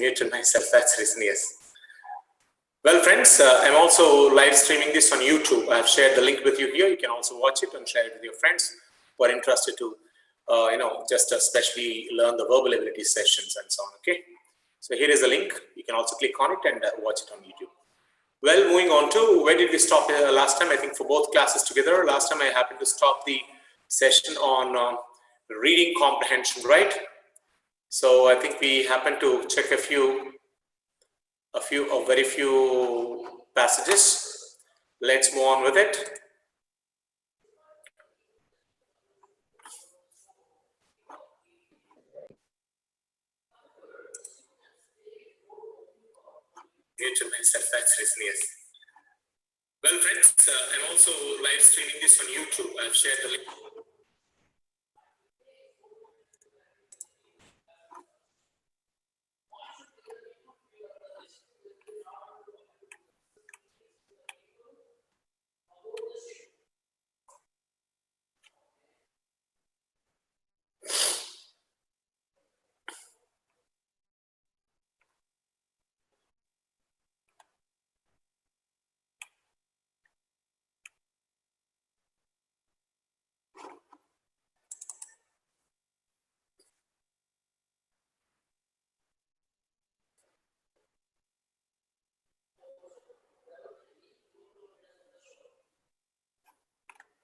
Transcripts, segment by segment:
Muted myself, that's the reason, yes. Well, friends, I'm also live streaming this on YouTube. I've shared the link with you here. You can also watch it and share it with your friends who are interested to, just especially learn the verbal ability sessions and so on, okay? So here is the link. You can also click on it and watch it on YouTube. Well, moving on to, where did we stop last time? I think for both classes together, last time I happened to stop the session on reading comprehension, right? So I think we happened to check very few passages. Let's move on with it. Muted myself, that's reason, yes. Well, friends, I'm also live streaming this on YouTube. I've shared the link.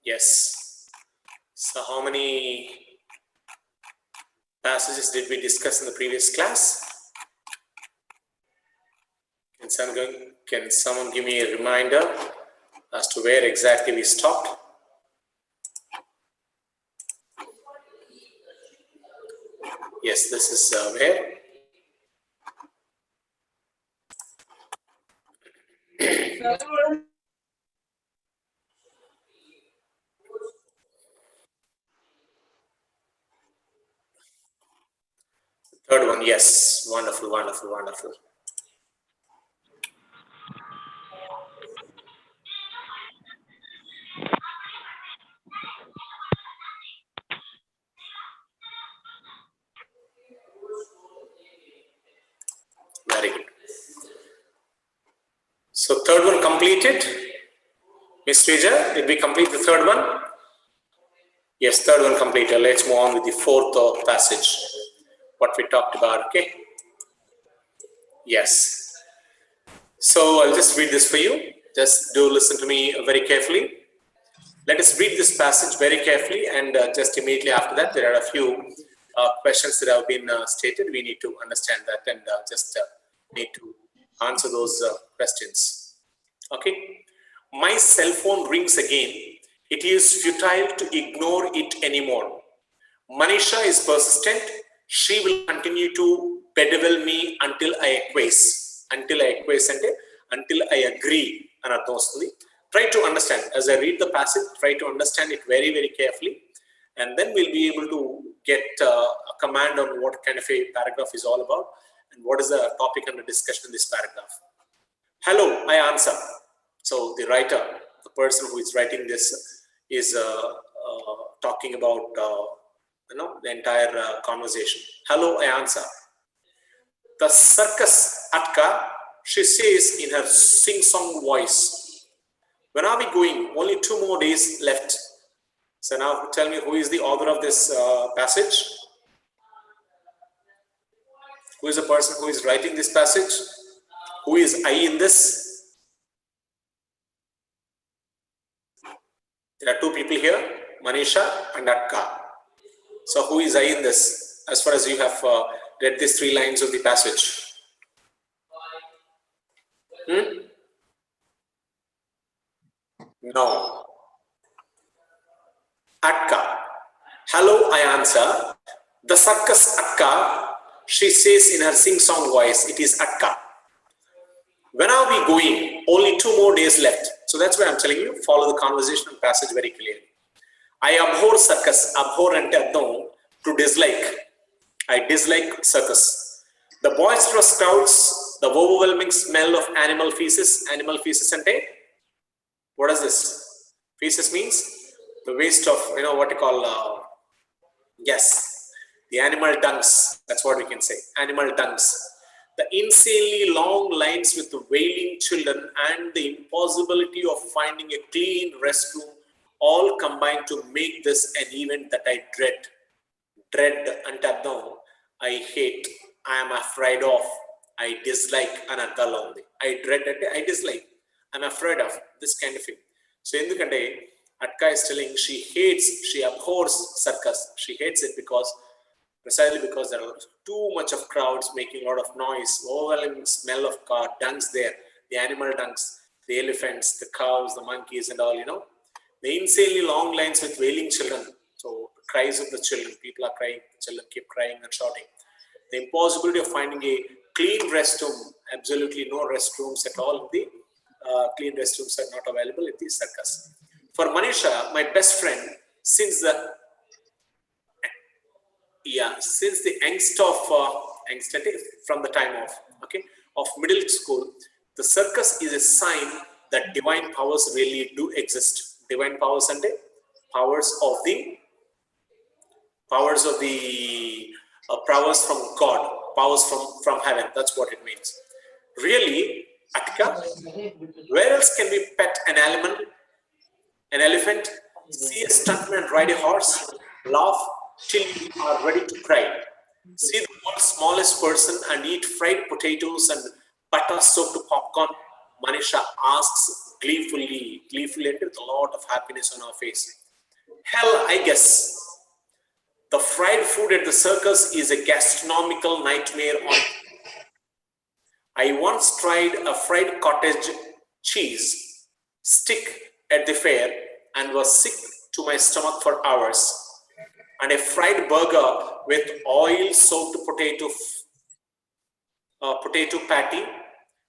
Yes. So how many passages did we discuss in the previous class? Can someone give me a reminder as to where exactly we stopped? Yes, this is where? Third one, yes. Wonderful, wonderful, wonderful. Very good. So third one completed. Miss Rija, did we complete the third one? Yes, third one completed. Let's move on with the fourth passage. What we talked about, okay? Yes. So I'll just read this for you. Just do listen to me very carefully. Let us read this passage very carefully, and just immediately after that, there are a few questions that have been stated. We need to understand that and just need to answer those questions. Okay. My cell phone rings again. It is futile to ignore it anymore. Manisha is persistent. She will continue to bedevil me until I acquiesce. Until I acquiesce and until I agree. Try to understand. As I read the passage, try to understand it very, very carefully. And then we'll be able to get a command on what kind of a paragraph is all about and what is the topic under discussion in this paragraph. Hello, I answer. So the writer, the person who is writing this is talking about the entire conversation. Hello, I answer. The circus Atka, she says in her sing-song voice. When are we going? Only 2 more days left. So now tell me, who is the author of this passage? Who is the person who is writing this passage? Who is I in this? There are 2 people here, Manisha and Atka. So who is I in this, as far as you have read these 3 lines of the passage? No. Atka. Hello, I answer. The circus Atka, she says in her sing-song voice, it is Atka. When are we going? Only 2 more days left. So that's why I'm telling you, follow the conversation and passage very clearly. I abhor circus, abhor and to dislike. I dislike circus. The boisterous crowds, the overwhelming smell of animal feces and what is this? Feces means the waste of, what you call, yes, the animal dungs. That's what we can say, animal dungs. the insanely long lines with the wailing children, and the impossibility of finding a clean restroom all combine to make this an event that I dread. Dread ante aర్థం I hate, I am afraid of, I dislike అని అర్థాల్లో ఉంది. I dread అంటే I dislike, I'm afraid of, this kind of thing. So ఎందుకంటే Atka is telling she hates, she abhors circus. She hates it precisely because there are too much of crowds making a lot of noise, overwhelming smell of dungs there, the animal dungs, the elephants, the cows, the monkeys and all, the insanely long lines with wailing children. So cries of the children, people are crying, the children keep crying and shouting. The impossibility of finding a clean restroom, absolutely no restrooms at all. The clean restrooms are not available at the circus. For Manisha, my best friend, since the angst from the time of middle school, the circus is a sign that divine powers really do exist. Divine powers and powers from God, powers from heaven. That's what it means. Really, Atika, where else can we pet an elephant, see a stuntman ride a horse, laugh till you are ready to cry, see the world's smallest person and eat fried potatoes and butter soaked popcorn? Manisha asks gleefully and with a lot of happiness on her face. Hell, I guess. The fried food at the circus is a gastronomical nightmare. I once tried a fried cottage cheese stick at the fair and was sick to my stomach for hours. And a fried burger with oil-soaked potato patty,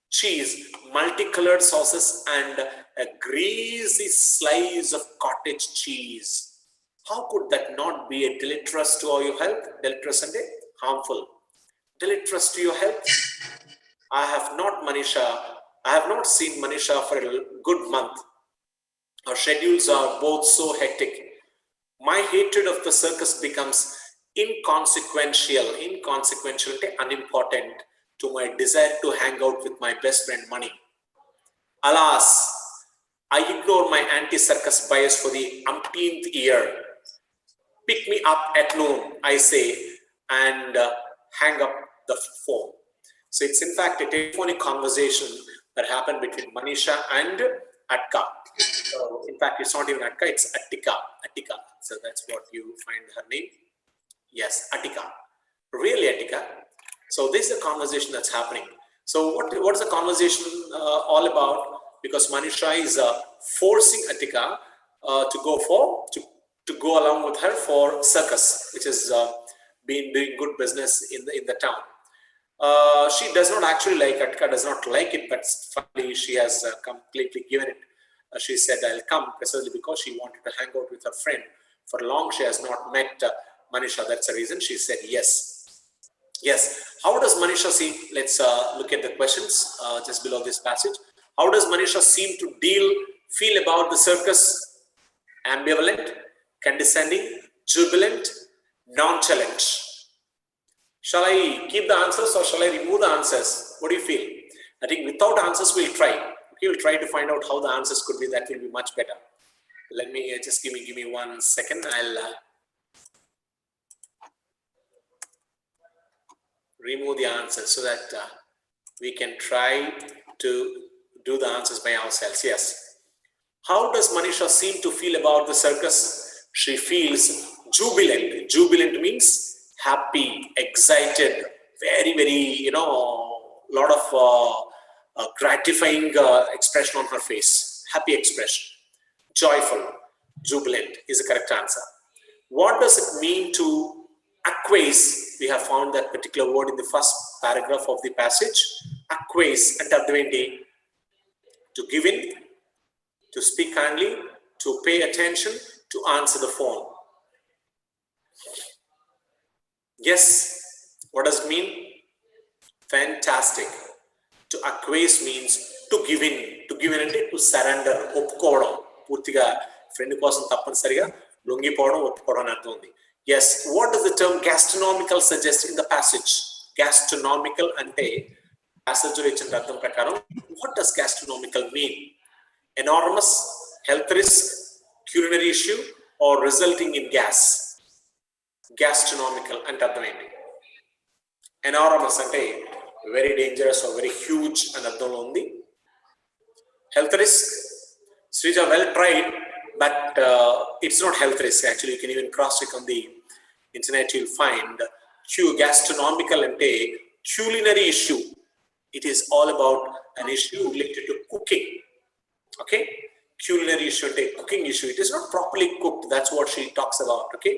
cheese, multicolored sauces, and a greasy slice of cottage cheese. How could that not be a deleterious to your health? Deleterious and harmful. Deleterious to your health? I have not seen Manisha for a good month. Our schedules are both so hectic. My hatred of the circus becomes inconsequential and unimportant to my desire to hang out with my best friend Mani. Alas, I ignore my anti-circus bias for the umpteenth year. Pick me up at noon, I say, and hang up the phone. So it's in fact a telephonic conversation that happened between Manisha and Atka. So in fact, it's not even Atka, it's Attika. So that's what you find her name. Yes, Attika. Really, Attika. So this is a conversation that's happening. So what is the conversation all about? Because Manisha is forcing Attika to go along with her for circus, which has been doing good business in the town. She does not actually like Attika, does not like it, but finally she has completely given it. She said, I'll come precisely because she wanted to hang out with her friend. For long, she has not met Manisha. That's the reason she said yes. Yes. How does Manisha seem? Let's look at the questions just below this passage. How does Manisha seem to feel about the circus? Ambivalent, condescending, jubilant, nonchalant. Shall I keep the answers or shall I remove the answers? What do you feel? I think without answers, we'll try. We'll try to find out how the answers could be. That will be much better. Let me just give me 1 second. I'll remove the answers so that we can try to do the answers by ourselves. Yes. How does Manisha seem to feel about the circus? She feels jubilant. Jubilant means happy, excited, very, very, lot of gratifying expression on her face. Happy expression. Joyful, jubilant is the correct answer. What does it mean to acquiesce? We have found that particular word in the first paragraph of the passage. Acquiesce and adventi, to give in, to speak kindly, to pay attention, to answer the phone. Yes, what does it mean? Fantastic. To acquiesce means to give in. To give in అంటే to surrender, ఒప్పుకోవడం. పూర్తిగా friend కోసం తప్పనిసరిగా లొంగిపోవడం, ఒప్పుకోవడం అని అర్థం ఉంది. Yes, what does the term gastronomical suggest in the passage? Gastronomical ante passage lo ichina artham prakaram what does gastronomical mean? Enormous, health risk, culinary issue, or resulting in gas? Gastronomical ante artham enti. Enormous ante very dangerous or very huge అని అర్థంలో ఉంది. Health risk, Srija, well tried, but it's not health risk. Actually, you can even cross check on the internet. You'll find gastronomical ante culinary issue. It is all about an issue related to cooking. Okay, culinary issue ante cooking issue. It is not properly cooked. That's what she talks about. Okay,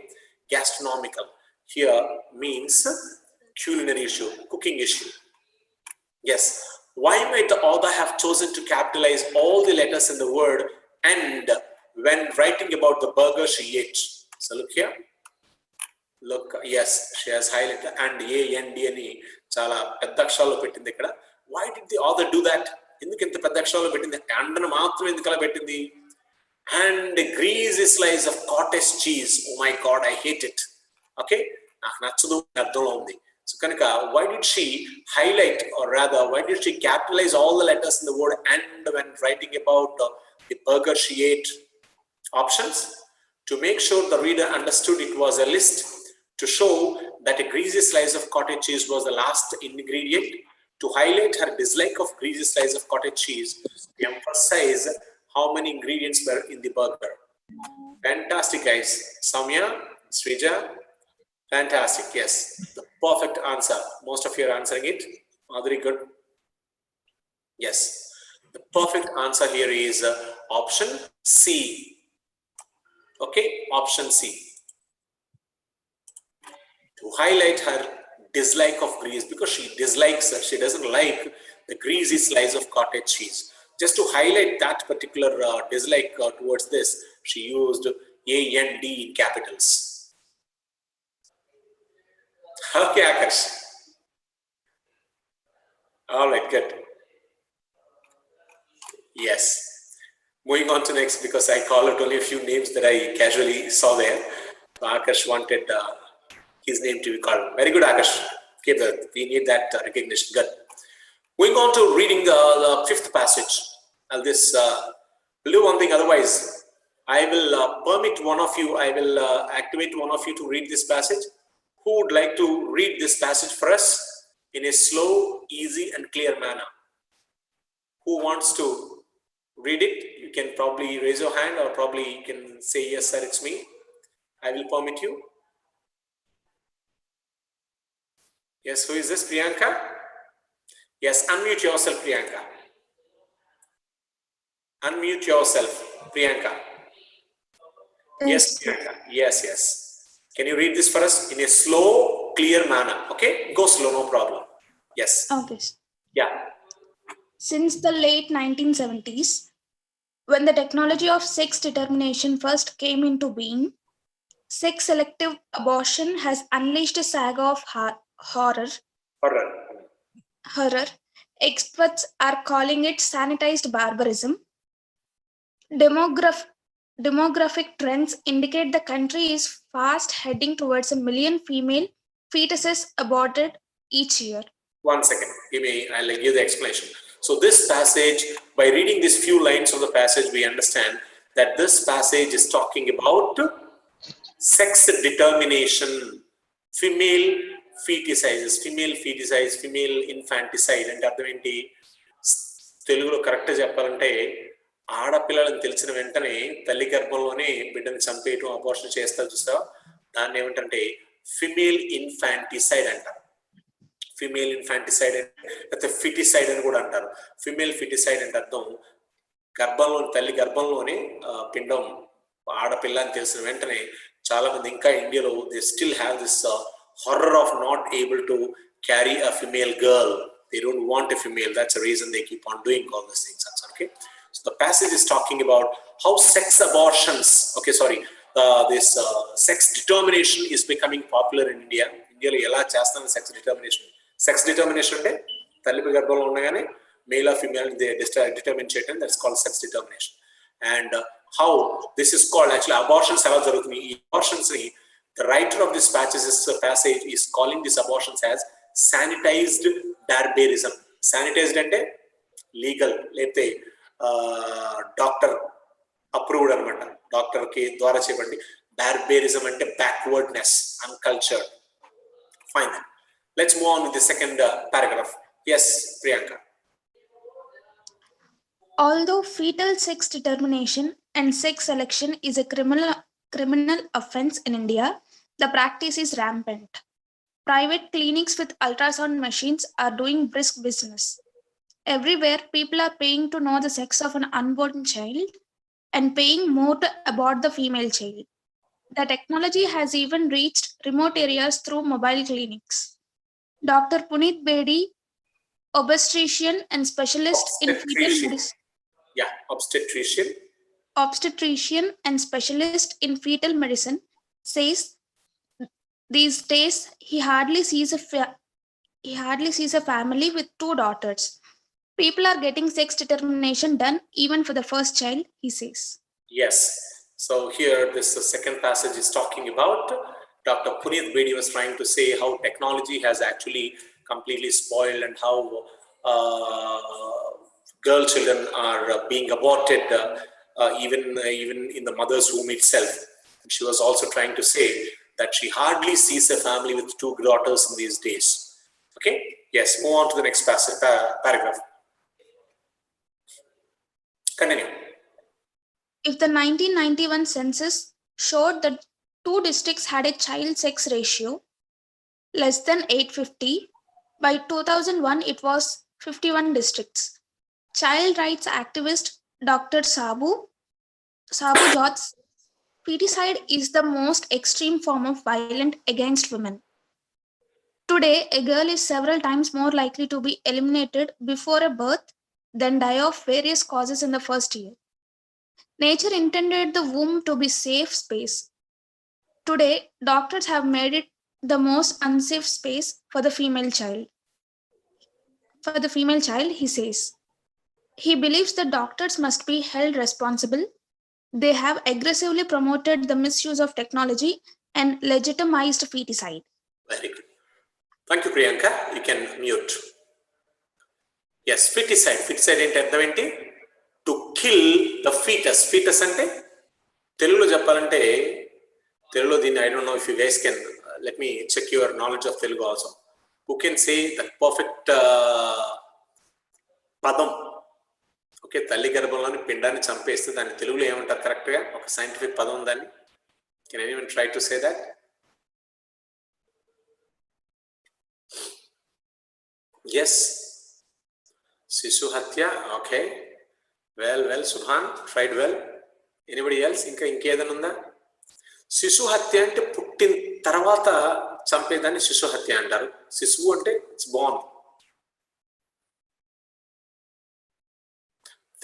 gastronomical here means culinary issue, cooking issue. Yes. Why might the author have chosen to capitalize all the letters in the word and when writing about the burger she ate? So look here. Look, yes, she has highlighted and A-N-D ani chala pedda aksharalu pettindi ikkada. Why did the author do that? Enduku inta pedda aksharalu pettindi? And nu maatrame endukala pettindi? And a greasy slice of cottage cheese. Oh my God, I hate it. Okay, నాకు నచ్చదు అర్థంలో ఉంది. So Kanika, why did she highlight, or rather, why did she capitalize all the letters in the word and when writing about the burger she ate? Options: to make sure the reader understood it was a list, to show that a greasy slice of cottage cheese was the last ingredient, to highlight her dislike of greasy slice of cottage cheese, to emphasize how many ingredients were in the burger. Fantastic, guys. Samya, Srija, fantastic. Yes, the perfect answer. Most of you are answering it. Very good. Yes, the perfect answer here is option C. Okay, option C. To highlight her dislike of grease, because she dislikes her, she doesn't like the greasy slice of cottage cheese. Just to highlight that particular dislike towards this, she used A-N-D in capitals. Okay, Akash. All right, good. Yes. Moving on to next, because I call it only a few names that I casually saw there. So Akash wanted his name to be called. Very good, Akash. Okay, we need that recognition. Good. Moving on to reading the fifth passage. I'll will do one thing. Otherwise, I will permit one of you. I will activate one of you to read this passage. Who would like to read this passage for us in a slow, easy, and clear manner? Who wants to read it? You can probably raise your hand, or probably you can say, yes, sir, it's me. I will permit you. Yes, who is this? Priyanka? Yes, unmute yourself, Priyanka. Unmute yourself, Priyanka. Yes, Priyanka. Yes, yes. Can you read this for us in a slow, clear manner? Okay, go slow, no problem. Yes. Okay. Yeah. Since the late 1970s, when the technology of sex determination first came into being, sex-selective abortion has unleashed a saga of horror. Experts are calling it sanitized barbarism. Demographic trends indicate the country is fast heading towards 1 million female fetuses aborted each year. One second, I'll give the explanation. So this passage, by reading these few lines of the passage, we understand that this passage is talking about sex determination, female feticizes, female infanticide. And అర్థం ఏంటి? తెలుగులో correct చెప్పాలంటే ఆడపిల్లలను తెలిసిన వెంటనే తల్లి గర్భంలోనే బిడ్డను చంపేయటం, abortion చేస్తారు చూస్తావా, దాన్ని ఏమంటే ఫిమేల్ ఇన్ఫాంటిసైడ్ అంటారు. ఫిమేల్ ఇన్ఫాంటిసైడ్ లేకపోతే ఫిటిసైడ్ అని కూడా అంటారు. ఫిమేల్ ఫిటిసైడ్ అంటే అర్థం తల్లి గర్భంలోనే పిండం ఆడపిల్ల అని తెలిసిన వెంటనే చాలా మంది ఇంకా ఇండియాలో they still have this horror of not able to carry a female girl. They don't want a female. That's the reason they keep on doing all these things. Okay, so the passage is talking about how sex abortions, this sex determination is becoming popular in India. India lo ela chestam sex determination ante talli garbhamlo unnagane male or female they determine cheytam, that's called sex determination. And how this is called, actually abortions ela jarugutundi. Abortions ni the writer of this passage is calling these abortions as sanitized barbarism. Sanitised అంటే legal, లేకపోతే doctor approved అనమాట, doctor కి ద్వారా చేయబడి. బార్బేరిజం అంటే backwardness, uncultured. Fine. Let's move on with the second paragraph. Yes, Priyanka. Although fetal sex determination and sex selection is a criminal offense in India, the practice is rampant. Private clinics with ultrasound machines are doing brisk business. Everywhere, people are paying to know the sex of an unborn child and paying more to abort the female child. The technology has even reached remote areas through mobile clinics. Dr. Puneet Bedi, obstetrician and specialist in fetal medicine. Yeah, Obstetrician and specialist in fetal medicine, says these days he hardly sees a family with 2 daughters. People are getting sex determination done even for the first child, he says. Yes. So here, this second passage is talking about Dr. Puneet Bedi was trying to say how technology has actually completely spoiled and how girl children are being aborted even in the mother's womb itself. She was also trying to say that she hardly sees a family with 2 daughters in these days. Okay. Yes. Move on to the next passage, paragraph. Continue. If the 1991 census showed that 2 districts had a child sex ratio less than 850, by 2001 it was 51 districts. Child rights activist Dr. Sabu George, feticide is the most extreme form of violence against women. Today, a girl is several times more likely to be eliminated before a birth than die of various causes in the first year. Nature intended the womb to be safe space. Today, doctors have made it the most unsafe space for the female child. He says. He believes that doctors must be held responsible. They have aggressively promoted the misuse of technology and legitimized feticide. Very good. Thank you, Priyanka. You can mute. Yes, feticide. Feticide ఏంటి అర్థం ఏంటి? To kill the fetus. Fetus అంటే తెలుగులో చెప్పాలంటే, తెలుగులో దీన్ని I don't know if you guys can let me check your knowledge of Telugu also. Who can say the perfect పదం? Okay, తల్లి గర్భంలోని పిండాన్ని చంపేస్తే దాన్ని తెలుగులో ఏమంటారు కరెక్ట్గా? ఒక సైంటిఫిక్ పదం దాన్ని. Can anyone try to say that? Yes. Sishu Hatya. Okay. Well, Subhan, tried well. Anybody else? ఇంకేదైనా ఉందా? శిశు హత్య అంటే పుట్టిన తర్వాత చంపేదాన్ని శిశు హత్య అంటారు. శిశువు అంటే it's Born.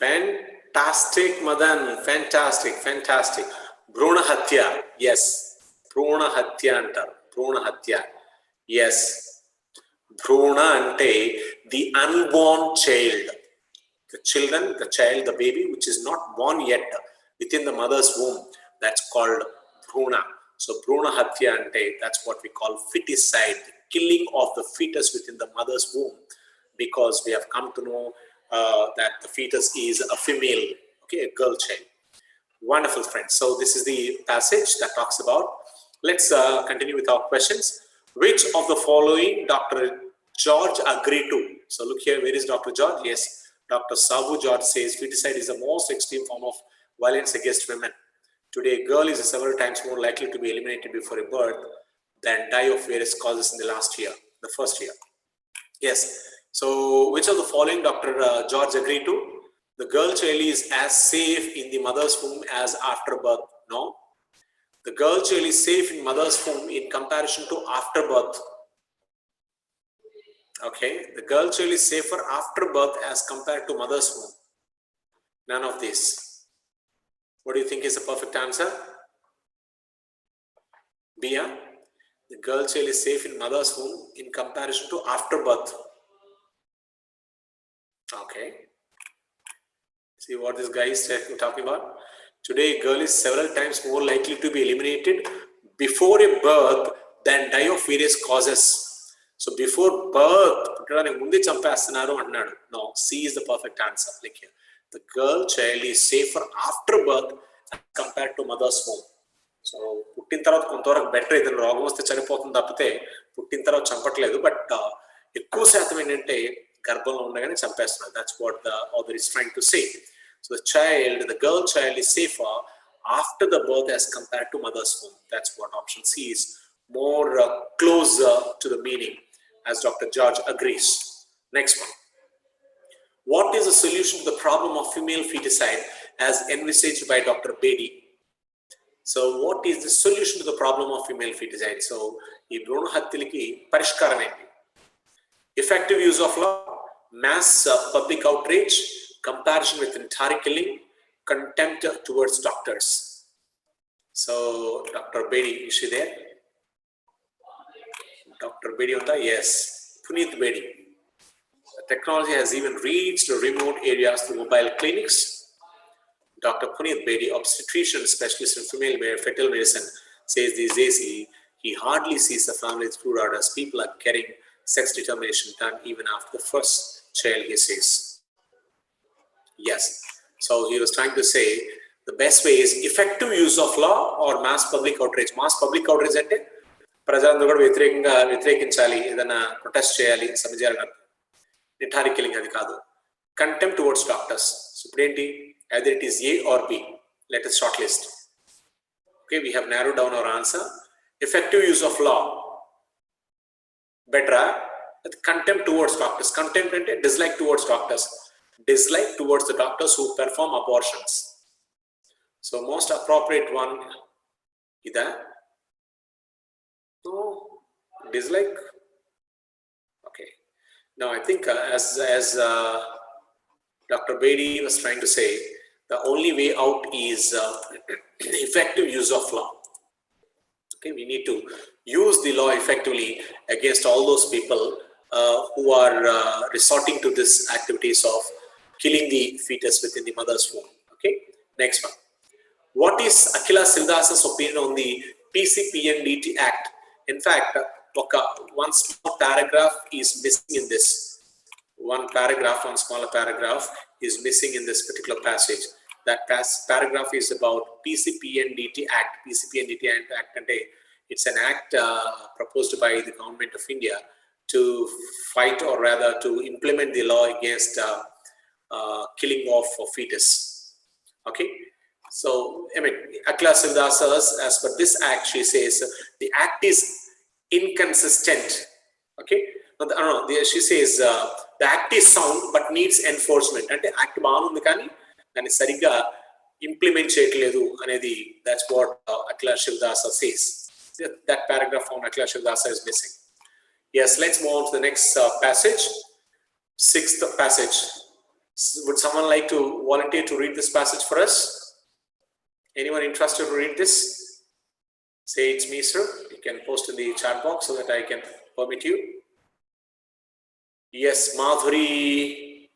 Fantastic, Madan. Fantastic. Bhruna hatya. Yes. Bhruna hatya antaru. Bhruna hatya. Yes. Bhruna ante the unborn child. The child, the baby which is not born yet within the mother's womb. That's called Bhruna. So Bhruna hatya ante, that's what we call feticide. The killing of the fetus within the mother's womb. Because we have come to know that the fetus is a female, okay, a girl child. Wonderful, friends. So this is the passage that talks about. Let's continue with our questions. Which of the following Dr. George agreed to? So look here, where is Dr. George? Yes, Dr. Sabu George says feticide is the most extreme form of violence against women. Today, a girl is several times more likely to be eliminated before a birth than die of various causes in the first year. Yes. So, which of the following Dr. George agreed to? The girl child is as safe in the mother's womb as after birth. No. The girl child is safe in mother's womb in comparison to after birth. Okay. The girl child is safer after birth as compared to mother's womb. None of this. What do you think is the perfect answer? Bia? The girl child is safe in mother's womb in comparison to after birth. Okay. See what this guy is talking about? Today, a girl is several times more likely to be eliminated before a birth than die of various causes. So So before birth, పుట్టడానికి ముందే చంపేస్తున్నారు అంటున్నాడు. No, C is the perfect answer. Like here, the girl child is safer after birth as compared to mother's womb. So పుట్టిన తర్వాత కొంతవరకు better, ఏదైనా రోగం వస్తే చనిపోతుంది తప్పితే పుట్టిన తర్వాత చంపట్లేదు. బట్ ఎక్కువ శాతం ఏంటంటే గర్భంలో ఉండగానే చంపేస్తున్నారు. That's what the author is trying to say. So the girl child is safer after the birth as compared to mother's womb. That's what option C is more closer to the meaning, as Dr. George agrees. Next one. What is the solution to the problem of female feticide as envisaged by Dr. Bedi? So what is the solution to the problem of female feticide? So ee bhruna hatyaliki parishkaram enti? Effective use of law, mass public outrage, comparison with inventory killing, contempt towards doctors. So Dr. Bedi, is she there? Dr. Bedi on the yes. Puneet Bedi. The technology has even reached remote areas through mobile clinics. Dr. Puneet Bedi, obstetrician specialist in female fetal medicine, says these days he hardly sees the families throughout as people are getting sex determination done even after the first child, he says. Yes. So he was trying to say the best way is effective use of law or mass public outrage. Mass public outrage ante ప్రజలందరూ కూడా వ్యతిరేకించాలి, ఏదైనా protest చేయాలి, సమాజాలను నిఠారి killing అది కాదు. Contempt towards doctors. So ఇప్పుడు ఏంటి, either it is A or B. Let us shortlist. Okay, we have narrowed down our answer. Effective use of law, better. Contempt towards doctors. Contempt and dislike towards doctors. Dislike towards the doctors who perform abortions. So most appropriate one either. No, dislike. Okay. Now I think as Dr. Bedi was trying to say, the only way out is effective use of law. Okay, we need to use the law effectively against all those people who are resorting to this activities of killing the fetus within the mother's womb. Okay, next one. What is Akhila Sildasa's opinion on the PCPNDT Act? In fact, one small paragraph is missing in this. One smaller paragraph is missing in this particular passage. That paragraph is about PCPNDT Act. PCPNDT Act, and it's an act proposed by the government of India to fight, or rather to implement the law against killing of fetus. Okay. So, I mean, Akhila Sildasa's, as per this act, she says the act is inconsistent. Okay. She says the act is sound but needs enforcement. Ante act baagundi kani dani sariga implement cheyaledu anedi. That's what Akhila Shivdasa says. That paragraph from Akhila Shivdasa is missing. Yes, let's move on to the next passage. Sixth passage. Would someone like to volunteer to read this passage for us? Anyone interested to read this? Say it's me, sir. You can post in the chat box so that I can permit you. Yes, Madhuri.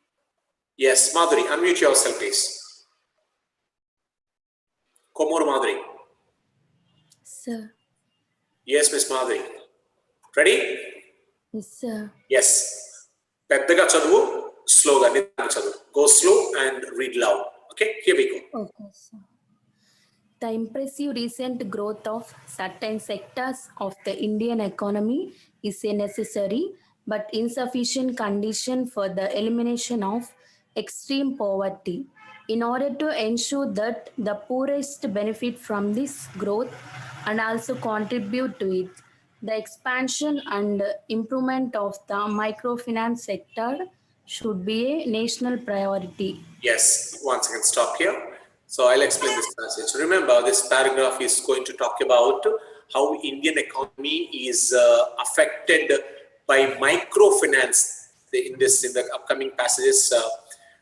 Yes, Madhuri, unmute yourself, please. Komor Madhuri. Sir. Yes, Miss Madhuri. Ready? Yes, sir. Yes. Peddaga chadavu, slowga chadavu. Go slow and read loud. Okay, here we go. Okay, sir. The impressive recent growth of certain sectors of the Indian economy is a necessary but insufficient condition for the elimination of extreme poverty. In order to ensure that the poorest benefit from this growth and also contribute to it, the expansion and improvement of the microfinance sector should be a national priority. Yes, once again, stop here. So I'll explain this passage. Remember, this paragraph is going to talk about how Indian economy is affected by microfinance. In the upcoming passages,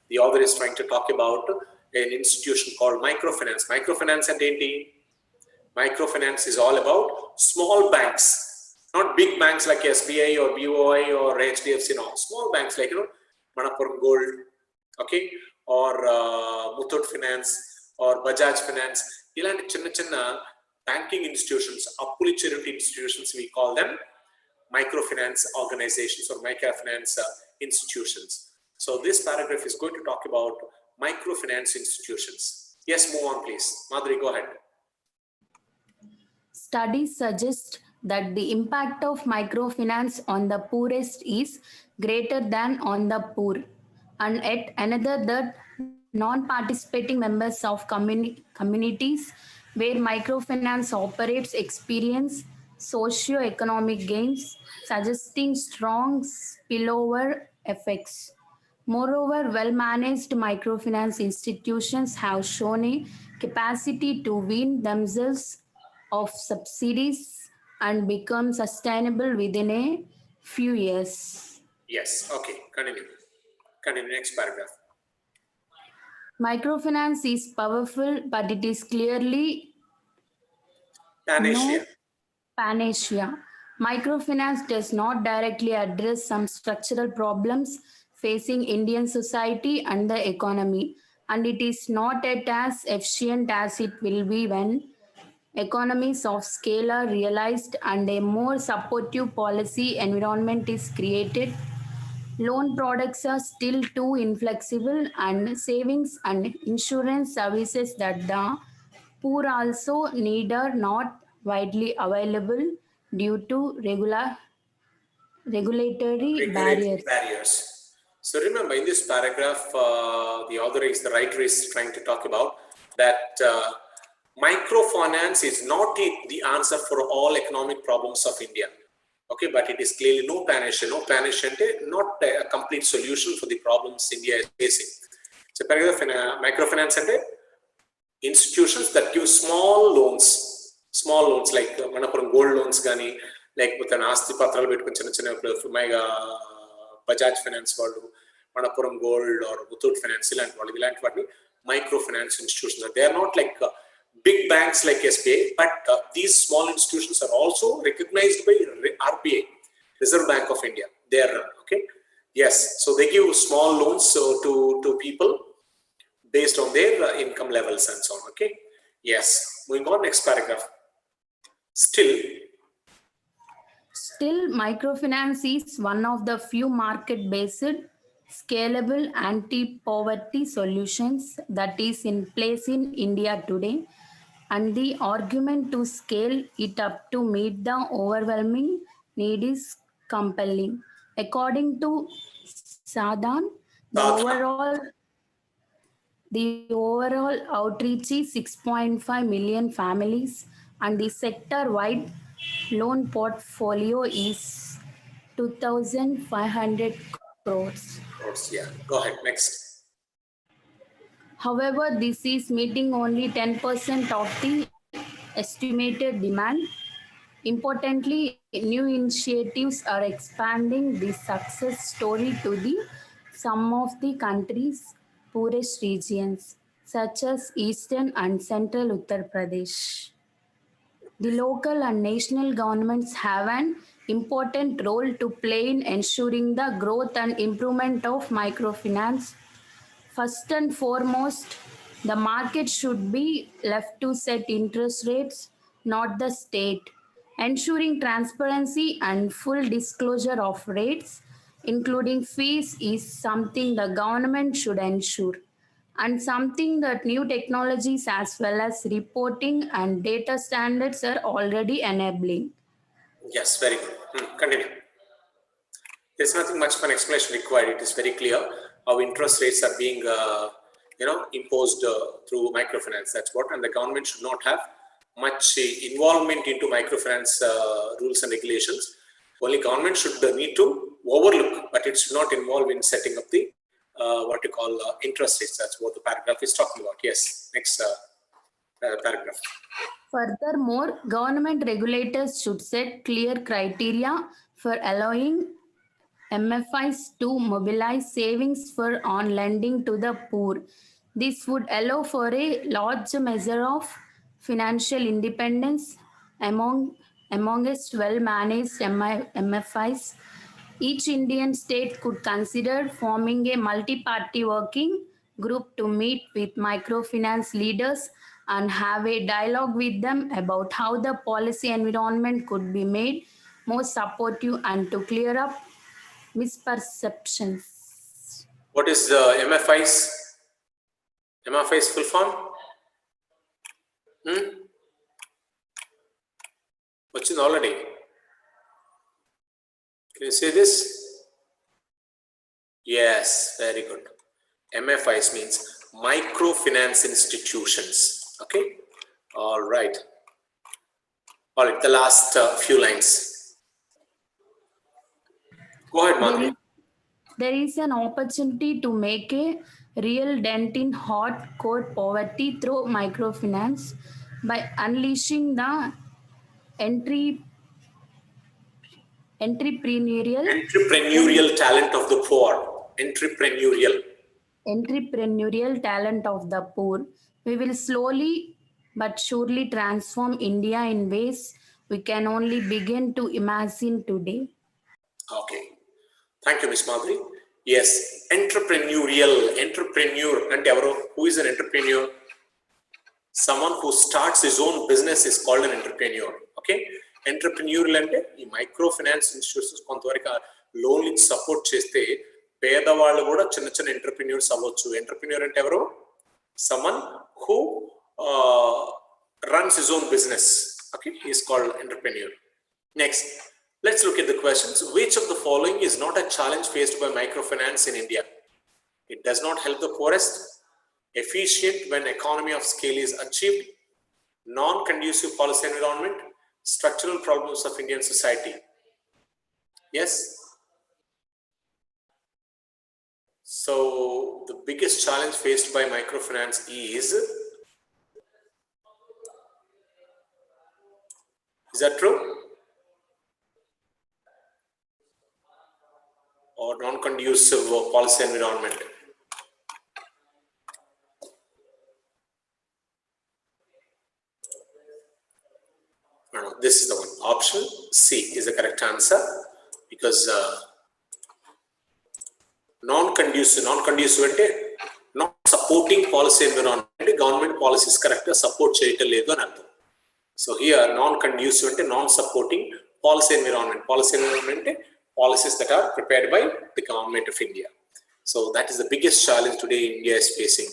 the author is trying to talk about an institution called microfinance. Microfinance and enti? Microfinance is all about small banks, not big banks like SBI or BOI or HDFC. No, small banks like Manappuram Gold, okay, or Muthoot Finance or Bajaj Finance. Ilanti chinna banking institutions, appuli institutions, we call them microfinance organizations or microfinance institutions. So this paragraph is going to talk about microfinance institutions. Yes, move on please. Madhuri, go ahead. Studies suggest that the impact of microfinance on the poorest is greater than on the poor, and yet another that non-participating members of communities where microfinance operates experience socio-economic gains, suggesting strong spillover effects. Moreover, well managed microfinance institutions have shown a capacity to wean themselves of subsidies and become sustainable within a few years. Yes, okay, continue. Continue, next paragraph. Microfinance is powerful, but it is clearly Panacea. no panacea. Microfinance does not directly address some structural problems facing Indian society and the economy, and it is not yet as efficient as it will be when economies of scale are realized and a more supportive policy environment is created. Loan products are still too inflexible, and savings and insurance services that the poor also need are not widely available due to regulatory Regulatory barriers. barriers. So remember, in this paragraph, the writer is trying to talk about that microfinance is not the answer for all economic problems of India. Okay, but it is clearly no panacea, not a complete solution for the problems India is facing. So paragraph in microfinance and institutions that give small loans like Manapuram gold loans gani, like with an asti patralu pettukoni chinna Bajaj Finance వాళ్ళు Manapuram Gold or Muthoot Finance ఇలాంటి వాటిని microfinance institutions. They are not like big banks like SBI, but these small institutions are also recognized by RBI, Reserve Bank of India. They are okay. Yes, so they give small loans to people based on their income levels and so on. Okay. Yes. Moving on, next paragraph. Still, microfinance is one of the few market-based, scalable anti-poverty solutions that is in place in India today, and the argument to scale it up to meet the overwhelming need is compelling. According to Sadhan, the Sadhana. overall outreach is 6.5 million families, and the sector-wide loan portfolio is 2,500 crores. Yeah. Go ahead. Next. However, this is meeting only 10% of the estimated demand. Importantly, new initiatives are expanding this success story to some of the country's poorest regions, such as eastern and central Uttar Pradesh. The local and national governments have an important role to play in ensuring the growth and improvement of microfinance. First and foremost, the market should be left to set interest rates, not the state. Ensuring transparency and full disclosure of rates, including fees, is something the government should ensure, and something that new technologies as well as reporting and data standards are already enabling. Yes, very good. Continue. There's nothing much of an explanation required. It is very clear how interest rates are being, imposed through microfinance. That's what, and the government should not have much involvement into microfinance rules and regulations. Only government should need to overlook, but it should not involve in setting up the what you call interest rates. That's what the paragraph is talking about. Yes, next paragraph. Furthermore, government regulators should set clear criteria for allowing MFIs to mobilize savings for on lending to the poor. This would allow for a large measure of financial independence amongst well-managed MFIs. Each Indian state could consider forming a multi-party working group to meet with microfinance leaders and have a dialogue with them about how the policy environment could be made more supportive and to clear up misperceptions. What is the MFI's? MFI's full form? What's in already? Can you say this? Yes, very good. MFIs means microfinance institutions. Okay. All right. All right. The last few lines. Go ahead, Madhuri. There is an opportunity to make a real dent in hardcore poverty through microfinance by unleashing the entry Entrepreneurial talent of the poor. entrepreneurial talent of the poor. We will slowly but surely transform India in ways we can only begin to imagine today. Okay. Thank you, Ms. Madhuri. Yes, entrepreneurial. Entrepreneur. And who is an entrepreneur? Someone who starts his own business is called an entrepreneur. Okay. Entrepreneurial అంటే ఈ micro finance institutions కొంతవరకు loan ఇచ్చి support చేస్తే పేదవాళ్ళు కూడా చిన్న చిన్న entrepreneurs అవ్వచ్చు. ఎంటర్ప్రెన్యూర్ అంటే ఎవరు? Someone who runs his own business. Okay, he is called entrepreneur. Next, let's look at the questions. Which of the following is not a challenge faced by microfinance in India? It does not help the poorest. Efficient when economy of scale is achieved. Non-conducive policy environment. Structural problems of Indian society. Yes. So the biggest challenge faced by microfinance is that true? Or non-conducive policy environment? No, this is the one. Option C is the correct answer because non-conducive అంటే not supporting policy environment, government policies correct support చేయటం లేదు అని అర్థం. So here non-conducive అంటే non-supporting policy environment. Policy environment అంటే policies that are prepared by the government of India. So that is the biggest challenge today India is facing.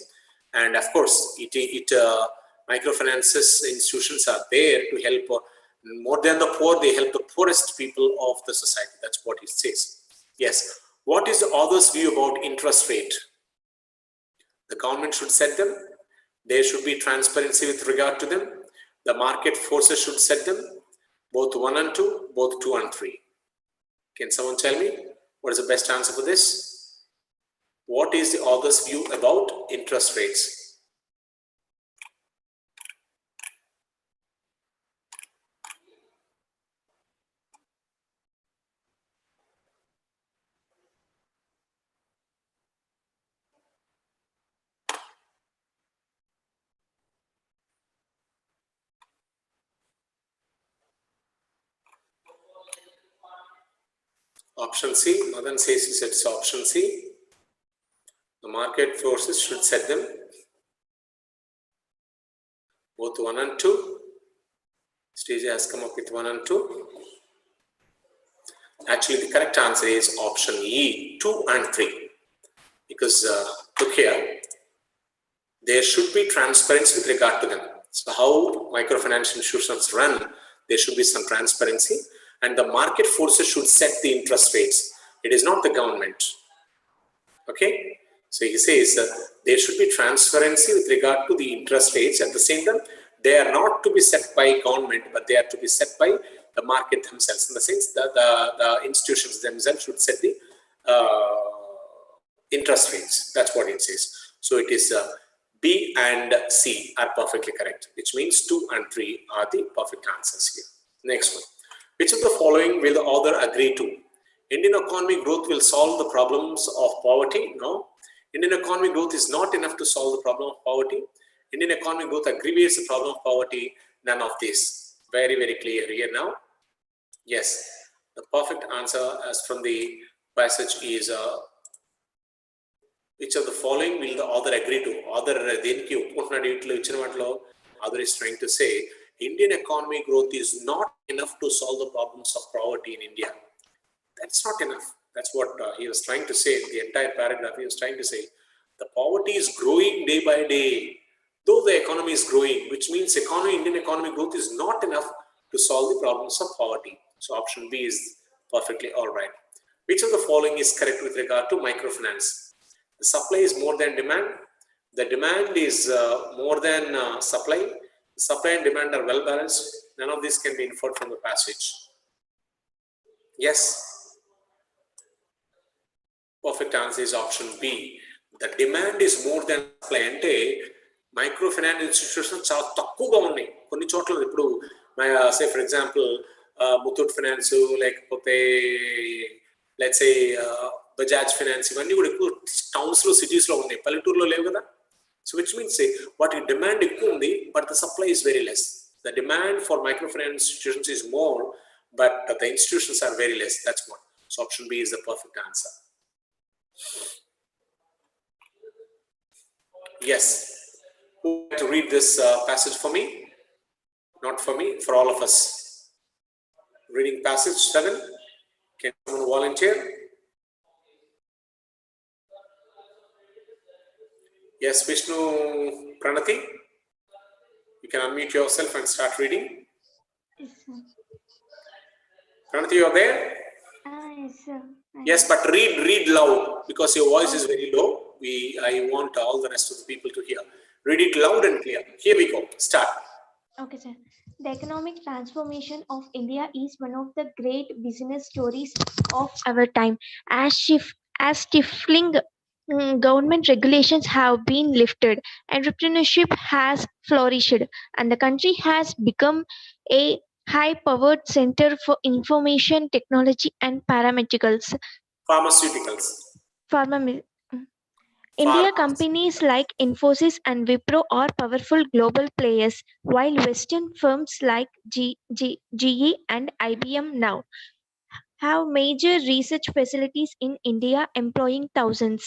And of course, microfinances institutions are there to help more than the poor. They help the poorest people of the society. That's what it says. Yes. What is the author's view about interest rate? The government should set them. There should be transparency with regard to them. The market forces should set them. Both 1 and 2, both 2 and 3. Can someone tell me what is the best answer for this? What is the author's view about interest rates? Option C. Madan says it's option C. The market forces should set them. Both 1 and 2. Stage has come up with 1 and 2. Actually, the correct answer is option E, 2 and 3. Because look here, there should be transparency with regard to them. So how microfinance institutions run, there should be some transparency. And the market forces should set the interest rates. It is not the government. Okay. So he says there should be transparency with regard to the interest rates. At the same time, they are not to be set by government, but they are to be set by the market themselves. In the sense that the institutions themselves should set the interest rates. That's what it says. So it is B and C are perfectly correct, which means 2 and 3 are the perfect answers here. Next one. Which of the following will the author agree to? Indian economic growth will solve the problems of poverty? No. Indian economic growth is not enough to solve the problem of poverty. Indian economic growth aggravates the problem of poverty. None of this. Very, very clear here now. Yes. The perfect answer as from the passage is which of the following will the author agree to? Author is trying to say Indian economy growth is not enough to solve the problems of poverty in India. That's not enough. That's what he was trying to say in the entire paragraph. He was trying to say the poverty is growing day by day, though the economy is growing, which means Indian economy growth is not enough to solve the problems of poverty. So option B is perfectly all right. Which of the following is correct with regard to microfinance? The supply is more than demand. The demand is more than supply. The supply and demand are well balanced. None of this can be inferred from the passage. Yes. Perfect answer is option B. The demand is more than supply. Ante microfinance institutions చాలా తక్కువగా ఉన్నాయి కొన్ని చోట్ల. ఇప్పుడు say for example Muthoot Finance లేకపోతే let's say Bajaj Finance ఇవన్నీ కూడా ఎక్కువ టౌన్స్ లో సిటీస్ లో ఉన్నాయి, పల్లెటూరులో లేవు కదా. So which means వాటి demand ఎక్కువ ఉంది, but the supply is very less. The demand for microfinance institutions is more, but the institutions are very less. That's what. So option B is the perfect answer. Yes. Who would like to read this passage for me? Not for me, for all of us. Reading passage 7. Can someone volunteer? Yes, Vishnu Pranati. You can unmute yourself and start reading. Yes, sir. Pranati, you are there? Yes, sir. Yes, but read loud because your voice is very low. I want all the rest of the people to hear. Read it loud and clear. Here we go. Start. Okay, sir. The economic transformation of India is one of the great business stories of our time. As stifling government regulations have been lifted, entrepreneurship has flourished, and the country has become a high-powered center for information technology and pharmaceuticals. India companies like Infosys and Wipro are powerful global players, while Western firms like GE and IBM now have major research facilities in India employing thousands.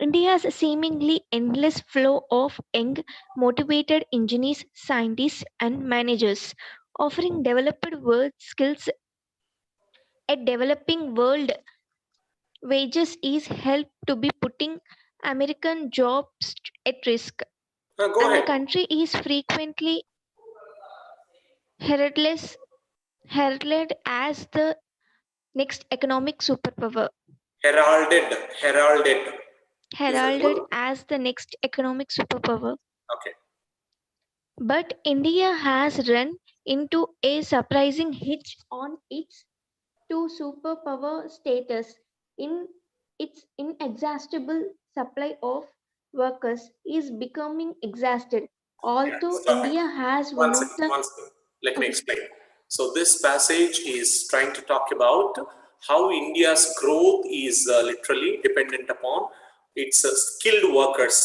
India's seemingly endless flow of young, motivated engineers, scientists, and managers offering developed world skills at developing world wages is help to be putting American jobs at risk. Go And ahead. the country is frequently heralded as the next economic superpower. Heralded. Heralded as the next economic superpower. Okay. But India has run into a surprising hitch on its to superpower status. In its inexhaustible supply of workers is becoming exhausted. Although Stop India it. has One second. Let me explain. So this passage is trying to talk about how India's growth is literally dependent upon its skilled workers,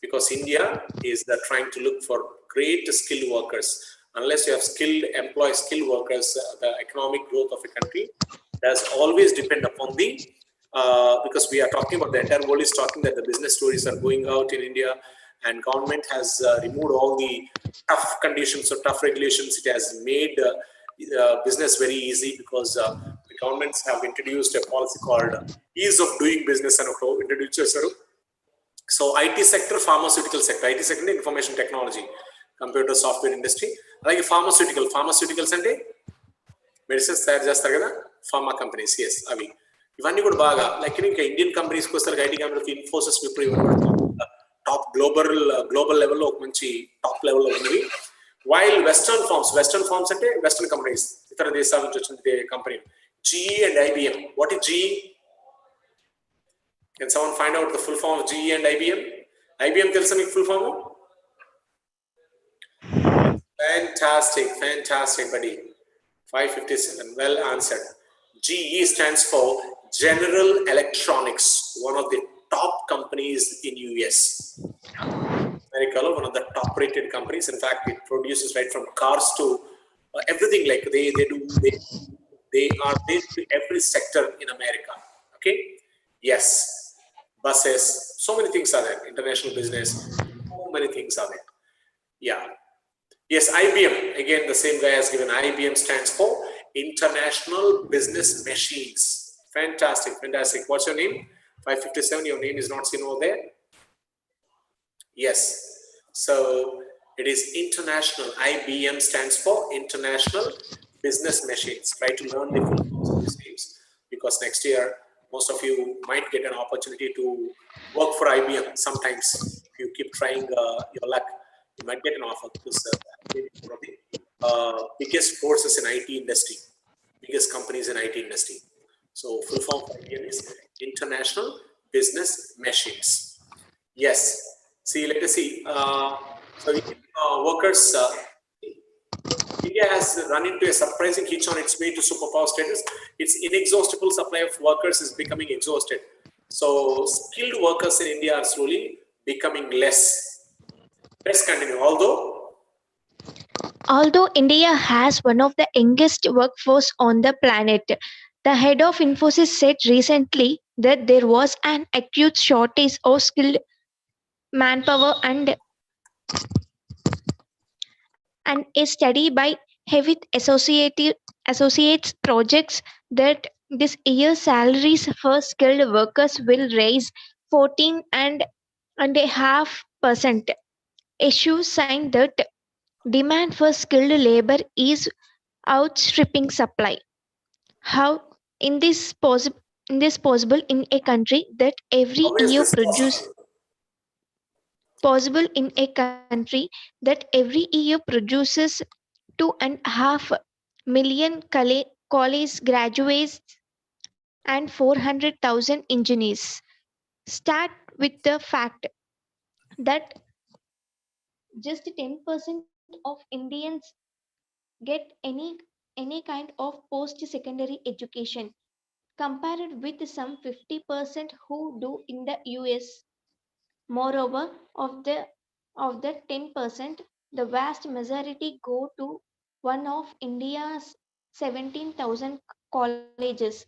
because India is trying to look for great skilled workers. Unless you have skilled workers, the economic growth of a country does always depend upon the because we are talking about the entire world is talking that the business stories are going out in India, and government has removed all the tough conditions or tough regulations. It has made business very easy because the governments have introduced a policy called ease of doing business and introduced. So IT sector, pharmaceutical sector, IT sector information technology, computer software industry, అలాగే pharmaceuticals అంటే medicines తయారు చేస్తారు కదా, pharma companies. Yes, అవి ఇవన్నీ కూడా బాగా like ఇంకా ఇండియన్ కంపెనీస్కి వస్తారు, ఐటీ కంపెనీకి ఇన్ఫోసిస్, విప్రో ఇవన్నీ టాప్ గ్లోబల్ లెవెల్లో ఒక మంచి టాప్ లెవెల్లో ఉంది. వైల్ వెస్టర్న్ ఫార్మ్స్ అంటే వెస్టర్న్ కంపెనీస్, ఇతర దేశాల నుంచి వచ్చిన company, GE and IBM. What is GE? Can someone find out the full form of GE and IBM? IBM తెలుసా మీకు full form? Fantastic buddy. 557, well answered. GE stands for General Electronics, one of the top companies in US. America, one of the top rated companies. In fact, it produces right from cars to everything. Like they are there to every sector in America. Okay. Yes, buses, so many things are there. International business, so many things are there. Yeah. Yes, IBM. Again, the same guy has given. IBM stands for International Business Machines. Fantastic, fantastic. What's your name? 557. Your name is not seen over there. Yes. So it is international. IBM stands for International Business Machines. Try to learn the full forms of these names, because next year most of you might get an opportunity to work for IBM. Sometimes if you keep trying your luck, you might get an offer, because one of the biggest forces in IT industry, biggest companies in IT industry. So full form for IBM is International Business Machines. Yes. See, let us see. So workers, India has run into a surprising hitch on its way to superpower status. Its inexhaustible supply of workers is becoming exhausted. So skilled workers in India are slowly becoming less. Let's continue. Although India has one of the youngest workforce on the planet, the head of Infosys said recently that there was an acute shortage of skilled manpower, and a study by Hewitt Associates projects that this year's salaries for skilled workers will rise 14.5%. A sign that demand for skilled labor is outstripping supply. How in this possible in a country that every How is year this produce possible? possible in a country that every year produces 2.5 million college graduates and 400,000 engineers? Start with the fact that just 10% of Indians get any kind of post secondary education, compared with some 50% who do in the US. Moreover, of the 10%, the vast majority go to one of India's 17,000 colleges,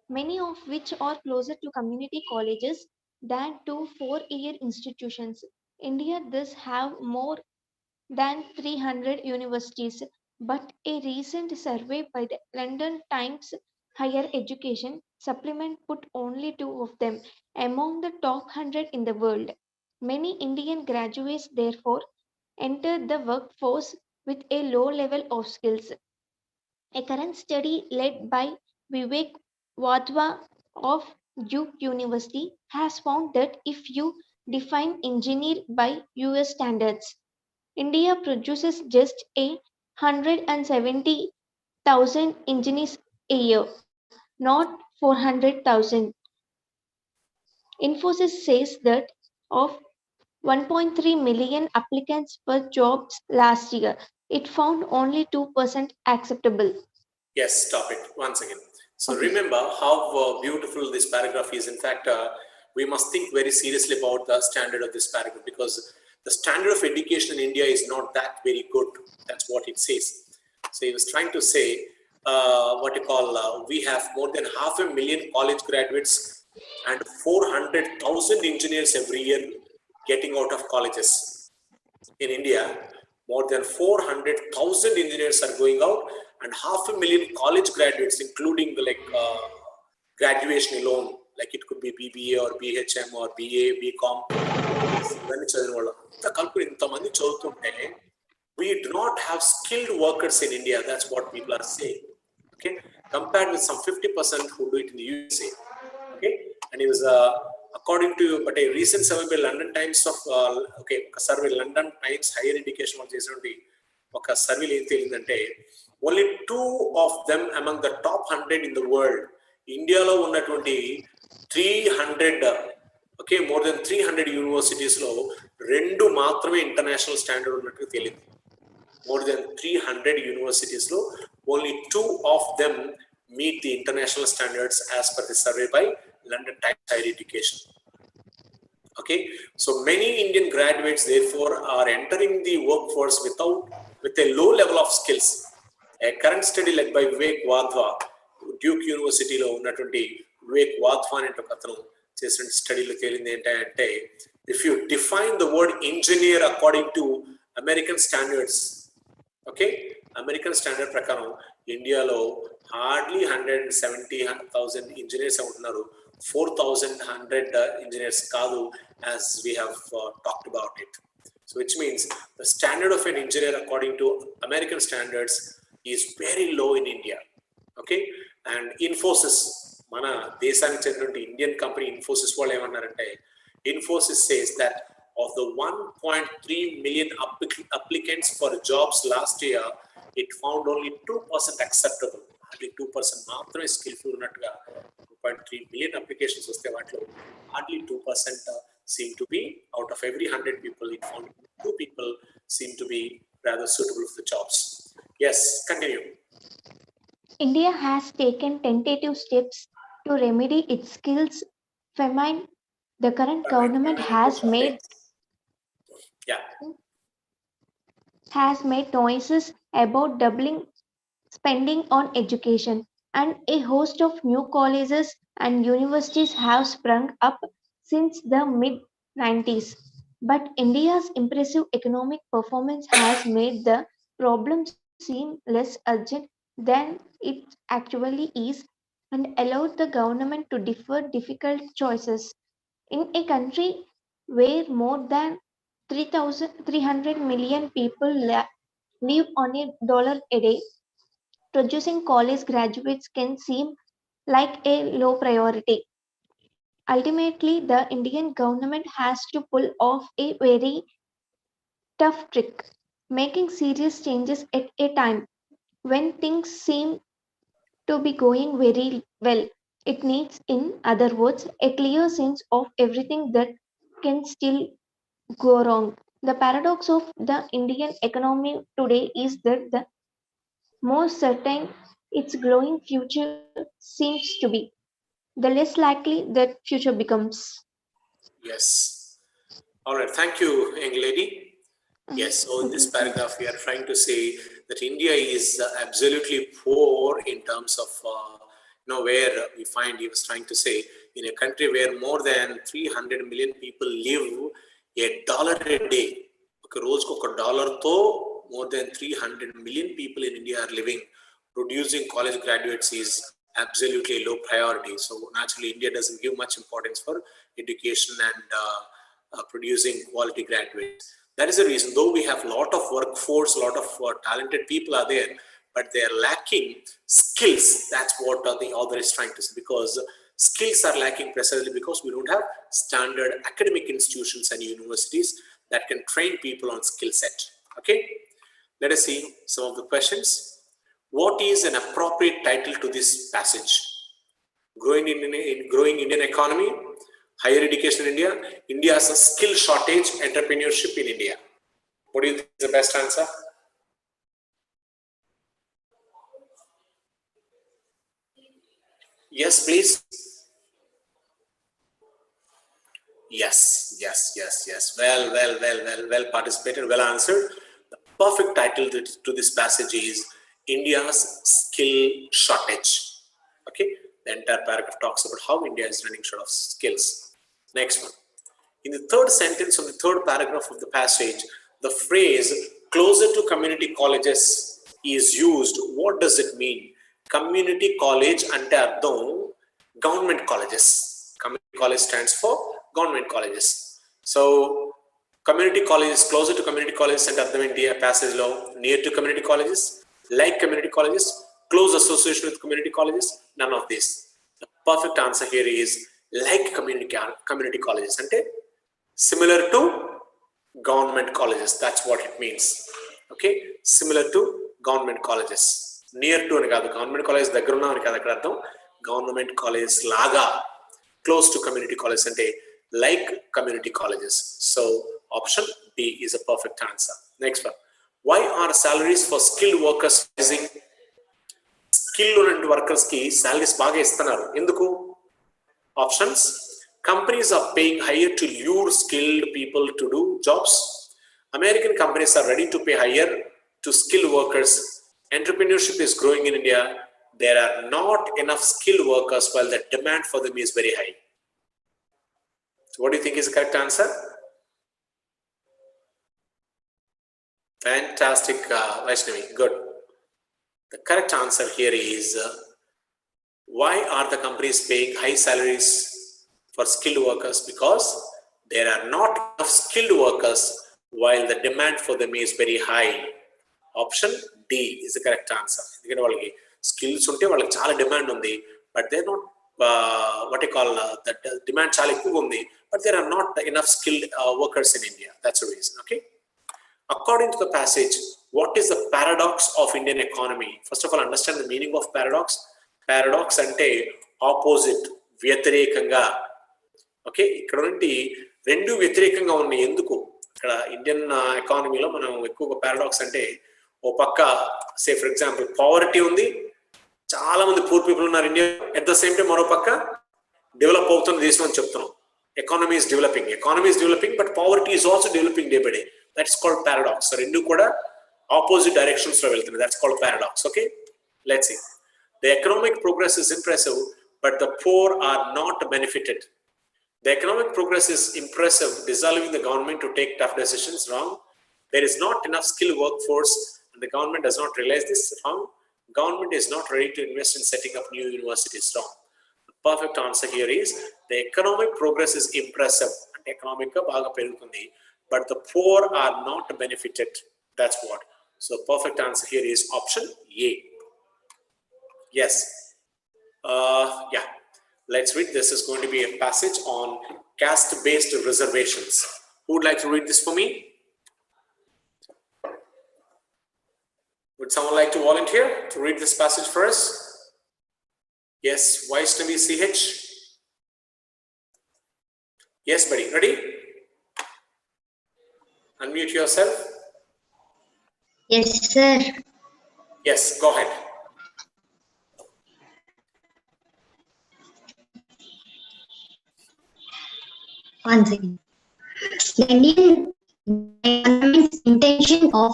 many of which are closer to community colleges than to 4-year institutions. India thus have more than 300 universities, but a recent survey by the London Times Higher Education Supplement put only 2 of them among the top 100 in the world. Many Indian graduates, therefore, enter the workforce with a low level of skills. A current study led by Vivek Wadhwa of Duke University has found that if you define engineer by US standards, India produces just 170,000 engineers a year, not 400,000. Infosys says that of 1.3 million applicants for jobs last year, it found only 2% acceptable. Yes, stop it once again. So Okay. remember how beautiful this paragraph is. In fact, we must think very seriously about the standard of this paragraph, because the standard of education in India is not that very good. That's what it says. So he was trying to say, we have more than 500,000 college graduates and 400,000 engineers every year getting out of colleges. In India, more than 400,000 engineers are going out, and 500,000 college graduates, including graduation alone, like it could be BBA or BHM or BA, BCom. We do not have skilled workers in India. That's what people are saying. Okay, compared with some 50% who do it in the USA. Okay, and it was according to a recent survey by London Times of survey London Times higher education was చేసినటువంటి ఒక సర్వేలో ఏం తేలిందంటే only 2 of them among the top 100 in the world, ఇండియాలో ఉన్నటువంటి 300 more than 300 universities లో 2 మాత్రమే international standard ఉన్నట్టు తేలింది. More than 300 universities లో only 2 of them meet the international standards as per the survey by London Times Higher Education. Okay, so many Indian graduates therefore are entering the workforce with a low level of skills. A current study led by Vivek Wadhwa, Duke University lo unnatundi Vivek Wadhwa ane okatanu chesina study lo telindi ente if you define the word engineer according to American standards. Okay, American standard prakaram India lo hardly 170,000 engineers untunaru, 4,100 engineers kaadu, as we have talked about it. So which means the standard of an engineer according to American standards is very low in India. Okay, and Infosys, mana desaniki chendiన Indian company Infosys వాళ్ళు ఏమన్నారంటే, Infosys says that of the 1.3 million applicants for jobs last year, it found only 2% acceptable. Hardly 2% మాత్రమే skillful ఉన్నట్టుగా 2.3 million applications వస్తే వాటిలో hardly 2% seem to be, out of every 100 people, it found 2 people seem to be rather suitable for the jobs. Yes, continue. India has taken tentative steps to remedy its skills famine. The current government has made noises about doubling spending on education, and a host of new colleges and universities have sprung up since the mid 90s. But India's impressive economic performance has made the problem seem less urgent than it actually is, and allowed the government to defer difficult choices. In a country where more than 300 million people live on $1 a day, producing college graduates can seem like a low priority. Ultimately, the Indian government has to pull off a very tough trick, making serious changes at a time when things seem to be going very well. It needs, in other words, a clear sense of everything that can still go wrong. The paradox of the Indian economy today is that the more certain its glowing future seems to be, the less likely that future becomes. Yes. All right. Thank you, young lady. Yes. So in this paragraph, we are trying to say that India is absolutely poor in terms of, where we find, he was trying to say, in a country where more than 300 million people live $1 a day. $1 to more than 300 million people in India are living. Producing college graduates is absolutely low priority. So naturally, India doesn't give much importance for education and producing quality graduates. That is the reason, though we have a lot of workforce, a lot of talented people are there, but they are lacking skills. That's what the author is trying to say, because skills are lacking precisely because we don't have standard academic institutions and universities that can train people on skill set. Okay, let us see some of the questions. What is an appropriate title to this passage? Growing Indian economy, higher education in India, India's skill shortage, entrepreneurship in India. What do you think is the best answer? Yes, please. Yes. Well participated, well answered. The perfect title to this passage is India's skill shortage. Okay, the entire paragraph talks about how India is running short of skills. Next one. In the third sentence of the third paragraph of the passage, the phrase closer to community colleges is used. What does it mean? Community college ante ardham government colleges. Community college stands for government colleges. So community colleges, closer to community colleges ante ardham enti passage lo, near to community colleges, like community colleges, close association with community colleges, none of this. The perfect answer here is like community colleges, ante similar to government colleges. That's what it means. Okay, similar to government colleges. Near to ani kaadu, government college daggara unna ani kaadu akkada ardham, government colleges laga, close to community colleges ante like community colleges. So option B is a perfect answer. Next one. Why are salaries for skilled workers rising? Skilled workers ki salaries baga istunaru. Enduku? Options. Companies are paying higher to lure skilled people to do jobs. American companies are ready to pay higher to skilled workers. Entrepreneurship is growing in India. There are not enough skilled workers while the demand for them is very high. So what do you think is the correct answer? Fantastic, Vaishnavi. Good. The correct answer here is why are the companies paying high salaries for skilled workers? Because there are not enough skilled workers while the demand for them is very high. Option D is the correct answer. Skills unte వాళ్ళకి చాలా demand ఉంది, but they're not what you call that demand చాలా ఎక్కువ ఉంది, but there are not enough skilled workers in India. That's the reason. Okay. According to the passage, what is the paradox of Indian economy? First of all, understand the meaning of paradox. Paradox ante opposite, వ్యతిరేకంగా. Okay, ఇక్కడ నుండి రెండు వ్యతిరేకంగా ఉన్నాయి. ఎందుకు ఇక్కడ Indian ఎకానమీలో మనం ఎక్కువగా పారాడాక్స్ అంటే ఓ పక్క సే ఫర్ ఎగ్జాంపుల్ పావర్టీ ఉంది, చాలా మంది పూర్ పీపుల్ ఉన్నారు India. At the same time మరో పక్క డెవలప్ అవుతున్న దేశం అని చెప్తున్నాం. Economy is developing, but poverty is also developing day by day. That's called paradox. So రెండు కూడా opposite directions లో వెళ్తున్నాయి. That's called paradox. Okay, let's see. The economic progress is impressive, but the poor are not benefited. The economic progress is impressive, dissolving the government to take tough decisions. Wrong. There is not enough skilled workforce, and the government does not realize this. Wrong. Government is not ready to invest in setting up new universities. Wrong. The perfect answer here is the economic progress is impressive, and economic baga perugutundi, but the poor are not benefited. That's what. So the perfect answer here is option A. Yes. Yeah. Let's read. This is going to be a passage on caste-based reservations. Who would like to read this for me? Would someone like to volunteer to read this passage for us? Yes, Vaishnavi CH. Yes, buddy. Ready? Unmute yourself. Yes, sir. Yes, go ahead. One second. The Indian government's intention of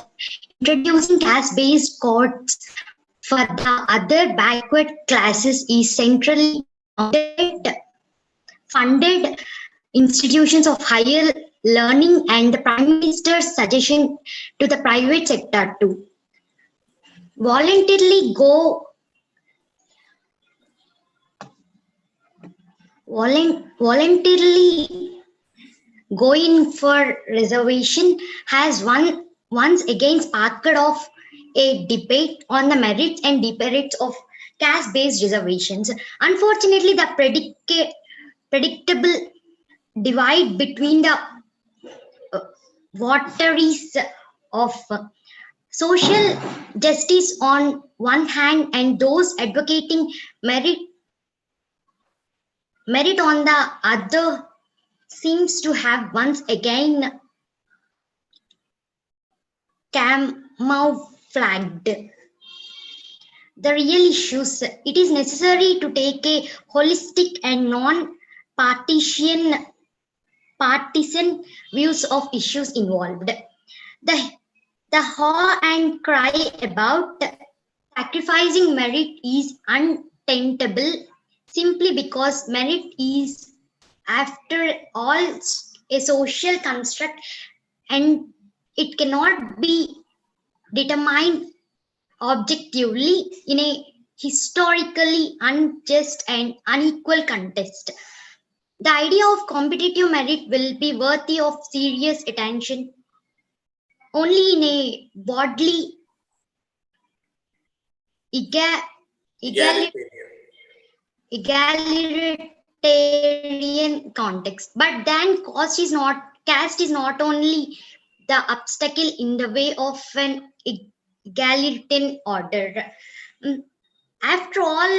introducing caste-based codes for the other backward classes is centrally funded institutions of higher learning and the Prime Minister's suggestion to the private sector to voluntarily go in for reservation has once again sparked off a debate on the merits and demerits of caste-based reservations. Unfortunately, the predictable divide between the votaries of social justice on one hand and those advocating merit on the other seems to have once again camouflaged the real issues. It is necessary to take a holistic and non-partisan views of issues involved. The hue and cry about sacrificing merit is untenable simply because merit is, after all, a social construct and it cannot be determined objectively in a historically unjust and unequal contest. The idea of competitive merit will be worthy of serious attention only in a broadly egalitarian context. But then caste is not only the obstacle in the way of an egalitarian order. After all,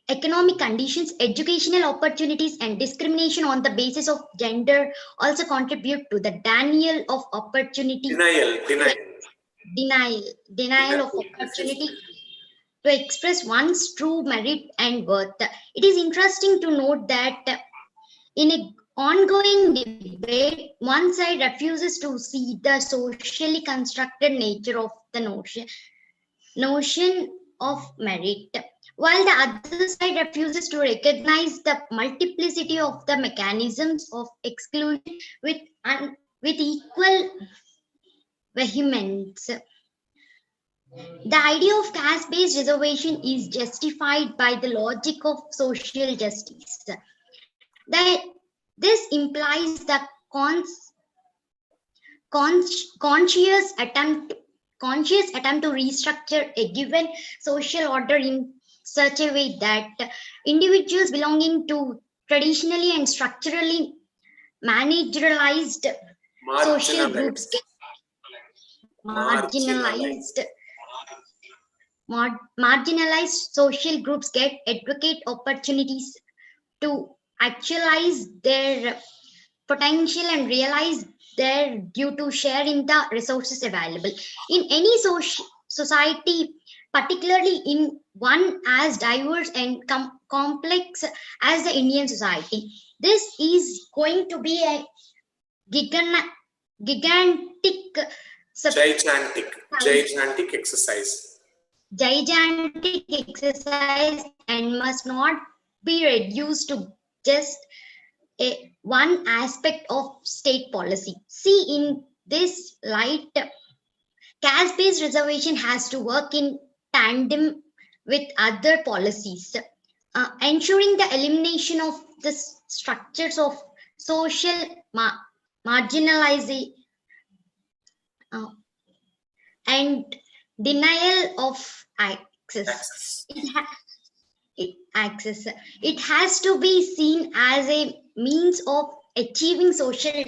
economic conditions, educational opportunities, and discrimination on the basis of gender also contribute to the denial of opportunity. Denial of opportunity to express one's true merit and worth. It is interesting to note that in an ongoing debate, one side refuses to see the socially constructed nature of the notion of merit, while the other side refuses to recognize the multiplicity of the mechanisms of exclusion with equal vehemence. The idea of caste-based reservation is justified by the logic of social justice. This implies the conscious attempt to restructure a given social order in such a way that individuals belonging to traditionally and structurally marginalized social groups get marginalized social groups get adequate opportunities to actualize their potential and realize their due to sharing the resources available in any society, particularly in one as diverse and complex as the Indian society. This is going to be a gigantic exercise and must not be reduced to just one aspect of state policy. See, in this light, caste-based reservation has to work in tandem with other policies, ensuring the elimination of the structures of social marginalization and denial of access. It has to be seen as a means of achieving social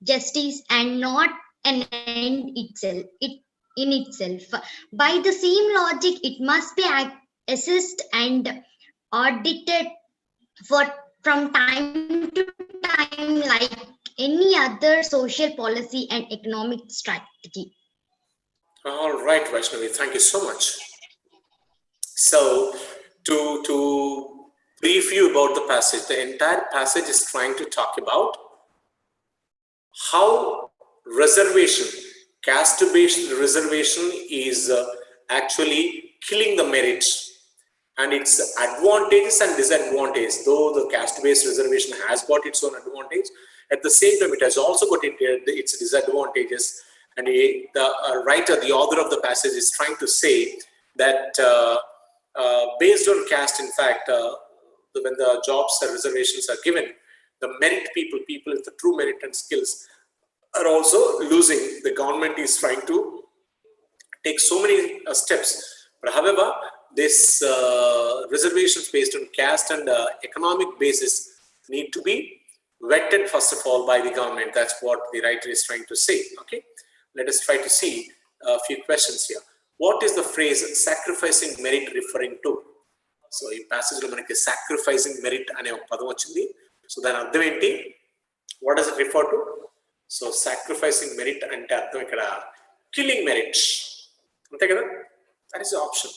justice and not an end itself. In itself, by the same logic, it must be assessed and audited from time to time, like any other social policy and economic strategy. All right, Vaishnavi, thank you so much. So, to brief you about the passage, the entire passage is trying to talk about how reservation, caste-based reservation is actually killing the merits and its advantages and disadvantages. Though the caste-based reservation has got its own advantage, at the same time it has also got its disadvantages. And the writer, the author of the passage, is trying to say that based on caste, in fact, when the jobs and reservations are given, the merit people with the true merit and skills are also losing. The government is trying to take so many steps. But however, this reservations based on caste and economic basis need to be vetted first of all by the government. That's what the writer is trying to say. Okay, let us try to see a few questions here. What is the phrase sacrificing merit referring to? So in passage lo manaki sacrificing merit ane oka padam vachindi. So then ardham enti? What does it refer to? So sacrificing merit ante ardham ikkada killing merit. Ante kada? That is the option.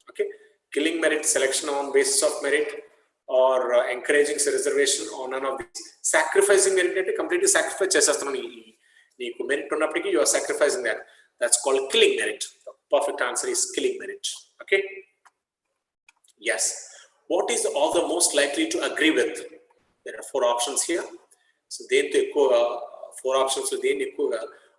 Okay, killing merit, selection on basis of merit, or encouraging reservation, or none of these. Sacrificing merit ante completely sacrifice chesastanu neeku merit unnappadiki you are sacrificing that. That's called killing merit. The perfect answer is killing merit. Okay. Yes. What is the author most likely to agree with? There are 4 options here. So then 4 options with the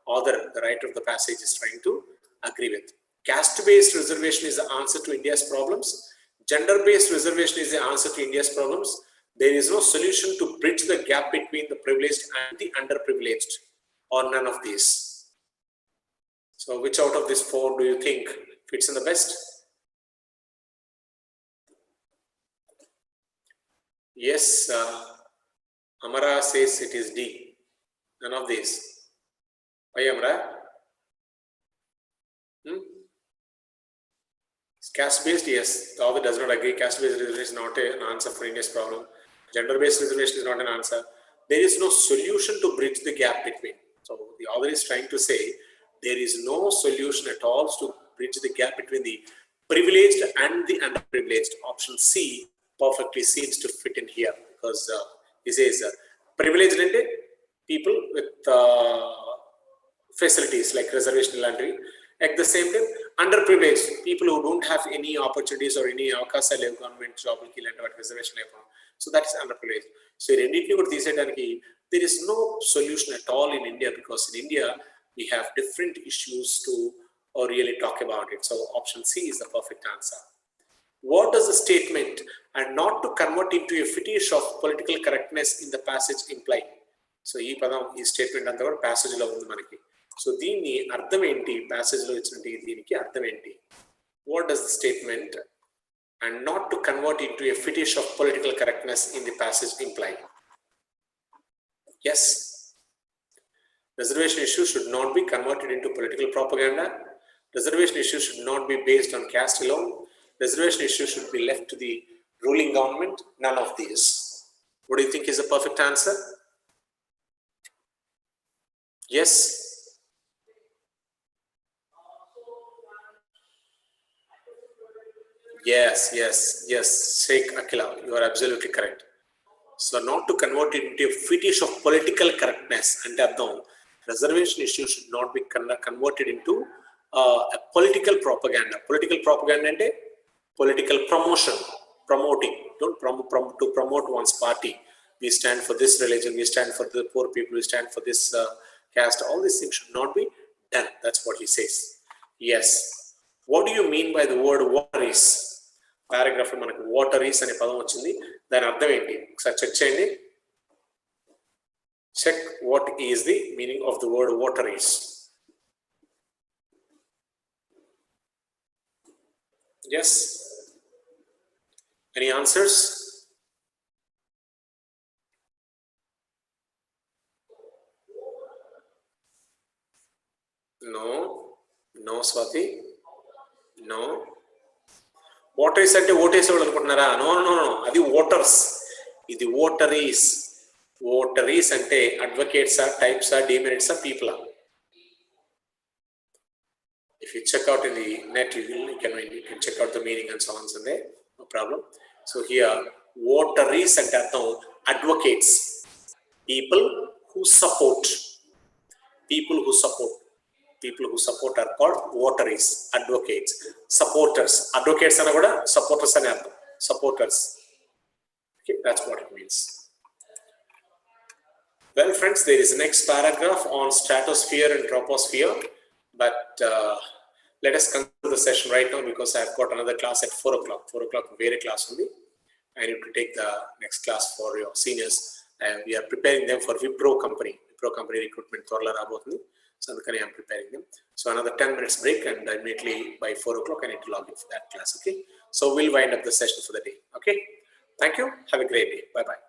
author, the writer of the passage, is trying to agree with. Caste-based reservation is the answer to India's problems. Gender-based reservation is the answer to India's problems. There is no solution to bridge the gap between the privileged and the underprivileged, or none of these. So which out of these 4 do you think fits in the best? Yes, Amara says it is D. None of these. Why, Amara? Caste-based, yes. The author does not agree. Caste-based reservation is not an answer for India's problem. Gender-based reservation is not an answer. There is no solution to bridge the gap between. So the author is trying to say there is no solution at all to bridge the gap between the privileged and the underprivileged. Option C perfectly seems to fit in here, because he says privileged people with facilities like reservation landry. At the same time, underprivileged people who don't have any opportunities or any avakasa level government job reservation level. So that is underprivileged. So there is no solution at all in India, because in India We have different issues to really talk about it. So option C is the perfect answer. What does the statement "and not to convert into a fetish of political correctness" in the passage imply? So ee padam ee statement anta kuda passage lo undi manaki. So deenni ardham enti, passage lo ichindi deeniki ardham enti? What does the statement "and not to convert into a fetish of political correctness" in the passage imply? Yes. Reservation issue should not be converted into political propaganda. Reservation issue should not be based on caste alone. Reservation issue should be left to the ruling government. None of these. What do you think is the perfect answer? Yes. Yes. Sheikh Akila, you are absolutely correct. So not to convert it into a fetish of political correctness, and reservation issue should not be converted into a political propaganda. Political propaganda and political promotion, promoting. Don't to promote one's party. We stand for this religion, we stand for the poor people, we stand for this caste. All these things should not be done. That's what he says. Yes. What do you mean by the word water is? Paragraph మనకు water is అనే పదం వచ్చింది. దాని అర్థం ఏంటి? ఒకసారి check చేయండి. Check what is the meaning of the word water is. Yes. Any answers? No, Swati. No. Water is అంటే ఓటేసేవాళ్ళు అనుకుంటున్నారా? నో. అది ఓటర్స్. ఇది ఓటరీస్. ఓటరీస్ అంటే అడ్వకేట్సా, టైప్సా, డిమెరిట్సా, పీపులా? If you check out in the net, you can check out the meaning and so on. So there, no problem. So here, votaries and advocates, people who support. People who support are called votaries, advocates, supporters. Advocates are good, supporters are supporters. Okay, that's what it means. Well, friends, there is a next paragraph on stratosphere and troposphere. But let us conclude the session right now because I've got another class at 4 o'clock. 4 o'clock, very class only. I need to take the next class for your seniors. And we are preparing them for Wipro company recruitment. So I am preparing them. So another 10 minutes break, and immediately by 4 o'clock, I need to log in for that class. Okay. So we'll wind up the session for the day. Okay. Thank you. Have a great day. Bye-bye.